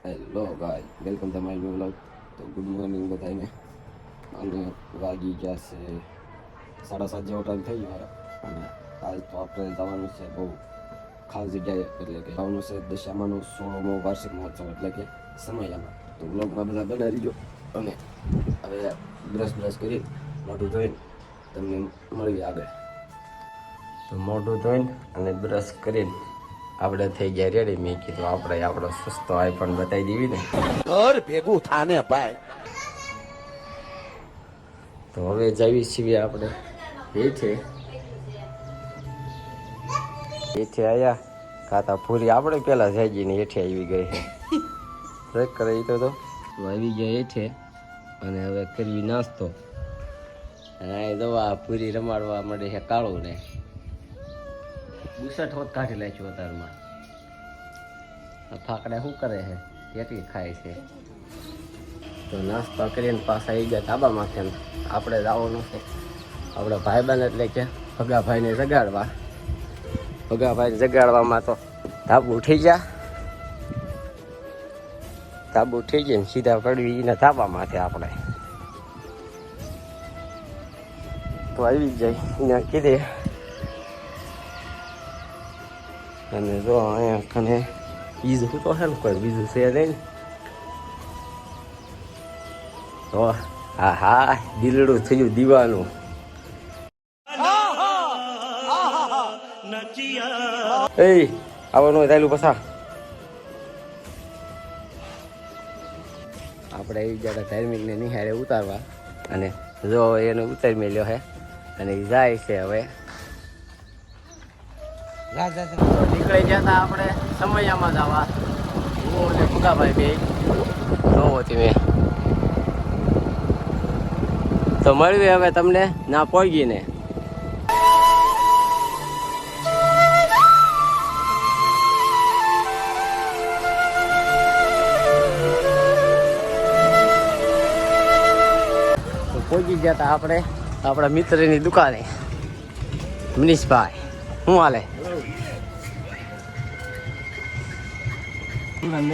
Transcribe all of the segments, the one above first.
Hello guys welcome to my blog. તો good morning બધાને. અને વાગી ગયા છે 7:30 જેવો ટાઈમ થઈ ગયો અને આજ તો આપણે જવાનું છે બહુ ખાસ જગ્યાએ, એટલે કે જવાનું છે દશામાનો 16મો વાર્ષિક મહોત્સવ એટલે કે સમયમાં. તો બ્લોગમાં બધા બનાવી ગયો અને હવે બ્રશ કરી મોઢું ધોઈને તમને મળીએ આગળ. તો મોઢું ધોઈને અને બ્રશ કરીને આપણે થઈ ગયા રેડી. મેં કીધું આપણે આપણો સસ્તો આઈફોન બતાવી દેવી ને ઘર ભેગું થાને ભાઈ. તો હવે જઈએ છીએ આપણે હેઠે આયા ખાતા પૂરી આપણે પેલા જઈ ગઈ ને હેઠે આવી ગઈ છે કરે તો આવી ગયા હેઠે અને હવે કરવી નાસ્તો. અને આ દવા પૂરી રમાડવા માટે છે કાળું ને બુસટ હોત કાઢી લે છું અત્યારમાં. ફાકડા શું કરે છે કેટલી ખાય છે. તો નાસ્તો કરીને પાછા આવી ગયા ધાબામાંથી. આપણે જવાનું છે આપણા ભાઈબંધ એટલે કે ભગાભાઈને જગાડવા. ભગાભાઈને જગાડવામાં તો ધાબુ ઉઠી ગયા. ધાબુ ઉઠી ગયા ને સીધા પડવી એના ધાબામાંથી આપણે તો આવી જાય એના કીધે. અને જો અહીંયા કને બીજું તો છે ને કોઈ બીજું છે નહીં. તો હા હા દિલડું થયું દીવાનું. એ આવવાનું થયેલું પસા આપણે એ જરા ધાર્મિકને નિહાળે ઉતારવા. અને જો એને ઉતારી મેલ્યો હે અને એ જાય છે હવે. નીકળી ગયા હતા આપણે સમયમાં જવા. હું અને ફુગાભાઈ બે જોવો તમે. તો મળવી હવે તમને ના પહોંચીને. તો પહોંચી ગયા હતા આપણે આપણા મિત્રની દુકાને. મનીષભાઈ શું હાલે?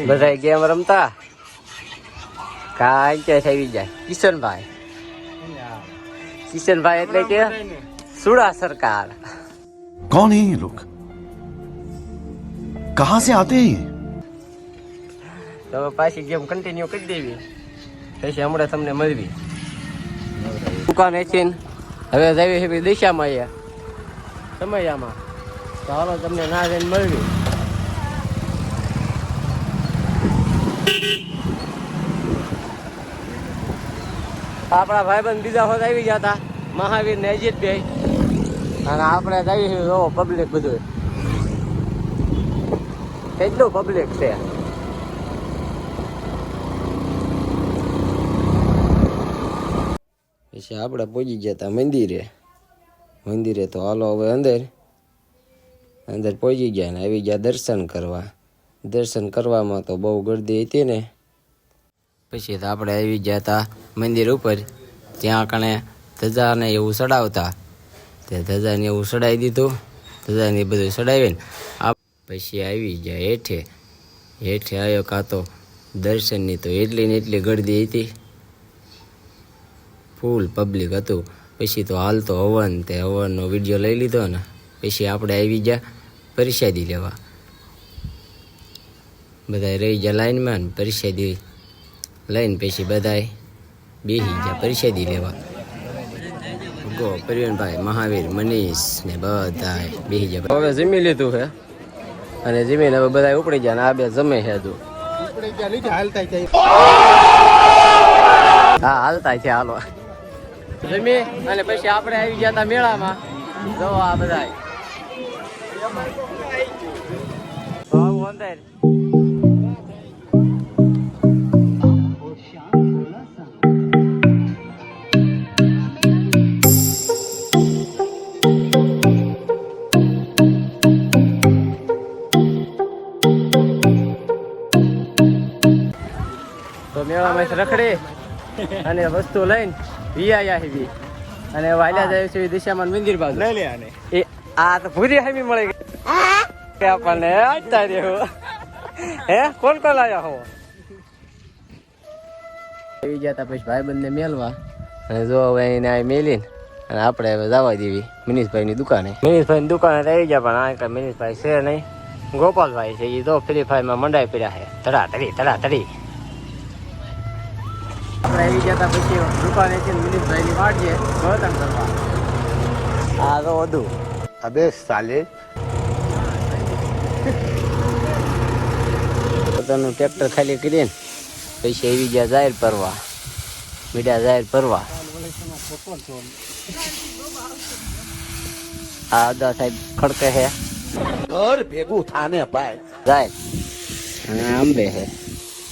બધા ગેમ રમતા કાંઈ ક્યાં આવી જાય. કિશનભાઈ એટલે કે સુડા સરકાર. कौन है ये लोग? कहां से आते हैं? તો પાછી ગેમ કન્ટિન્યુ કરી દેવી પછી હમણાં તમને મળવી દુકાન છે. હવે જઈએ છે દિશામાં અહીંયા સમયમાં. તો હાલો તમને ના જઈને મળવી. આપણા ભાઈબંધ બીજા હોત આવી ગયા હતા મહાવીર ને અજીતભાઈ. અને આપણે જઈએ છીએ જો પબ્લિક બધું કેટલું પબ્લિક છે. પછી આપણે પહોંચી ગયા હતા મંદિરે. તો હાલો હવે અંદર પહોંચી ગયા ને આવી ગયા દર્શન કરવા. દર્શન કરવામાં તો બહુ ગર્દી હતી ને. પછી તો આપણે આવી ગયા હતા મંદિર ઉપર. ત્યાં કણે ધજાને એવું ચડાવતા તે ધજાને એવું ચડાવી દીધું. ધજાને બધું ચડાવીને પછી આવી ગયા હેઠે આવ્યો. કાં તો દર્શનની તો એટલી ને એટલી ગર્દી હતી, ફૂલ પબ્લિક હતું. પછી તો હાલ તો હવનનો વિડીયો લઈ લીધો ને પછી આપણે આવી ગયા પ્રસાદી લેવા. બધા રહી ગયા લાઈનમાં ને પ્રસાદી લઈને પછી બધાય બેસી ગયા પ્રસાદી લેવા. ગો પ્રવીણભાઈ, મહાવીર, મનીષ ને બધા બેસી ગયા. હવે જમી લીધું છે અને જમીને હવે બધા ઉપડી ગયા ને આ બે જમે છે હજુ. હા હાલતા છે. હાલો જમી અને પછી આપણે આવી ગયા હતા મેળામાં. જો આ બધા અંદર મેળામાં રખડી અને વસ્તુ લઈને વિયા આવી અને વાલ્યા જાય છે દિશામાં મંદિર બાજુ. એ આ તો પૂરી હામી મળી ગઈ આપણને. હે કોણ કોણ આવ્યા હો? આવી ગયા તા પછી ભાઈબંધને મેલવા અને જો હવે એને આ મેલીને અને આપણે હવે જવા દેવી મિનીશભાઈની દુકાને. મિનીશભાઈની દુકાને તો આવી ગયા પણ આ કાંઈ મિનીશભાઈ છે નહીં, ગોપાલભાઈ છે. એ તો ફ્રી ફાયરમાં મંડાઈ પડ્યા છે તડા તડી. આપણે આવી ગયા તા પછી દુકાને છે મિનીશભાઈની વાટ છે ગળતણ કરવા. આ તો વધુ अबे साले પોતાનું ટ્રેક્ટર ખાલી કરીને પછી આવી ગયા જાહેર પરવા, મીડિયા જાહેર પરવા. આ અદા સાહેબ ખડકે છે घर भेगू थाने पाए જાહેર અને આંબે છે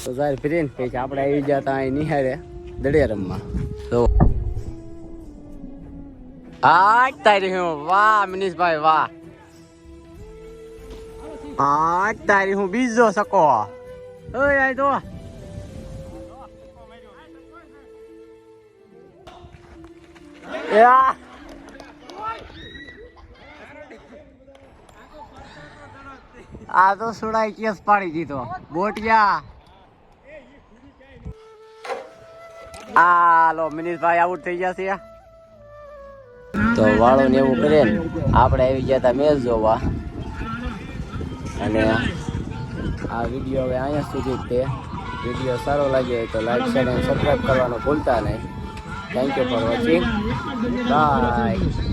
તો જાહેર ફરીને પછી આપણે આવી ગયા તા અહીં નિહાળે દડિયારમમાં. તો આજ તારી હું વાહ મનીષભાઈ વાહ, આજ તારી હું બીજો સકો. ઓય આય તો યા આ તો સુડાઈ કેસ પાડી દીધો બોટિયા. આ લો મનીષભાઈ આઉટ થઈ ગયા છે. તો વાળો ને એવું કરે ને આપણે આવી ગયા હતા મેચ જોવા. અને આ વિડીયો હવે અહીંયા સુધી જ તે. વિડીયો સારો લાગ્યો હોય તો લાઈક શેર અને સબસ્ક્રાઈબ કરવાનું ભૂલતા નહીં. Thank you for watching. By.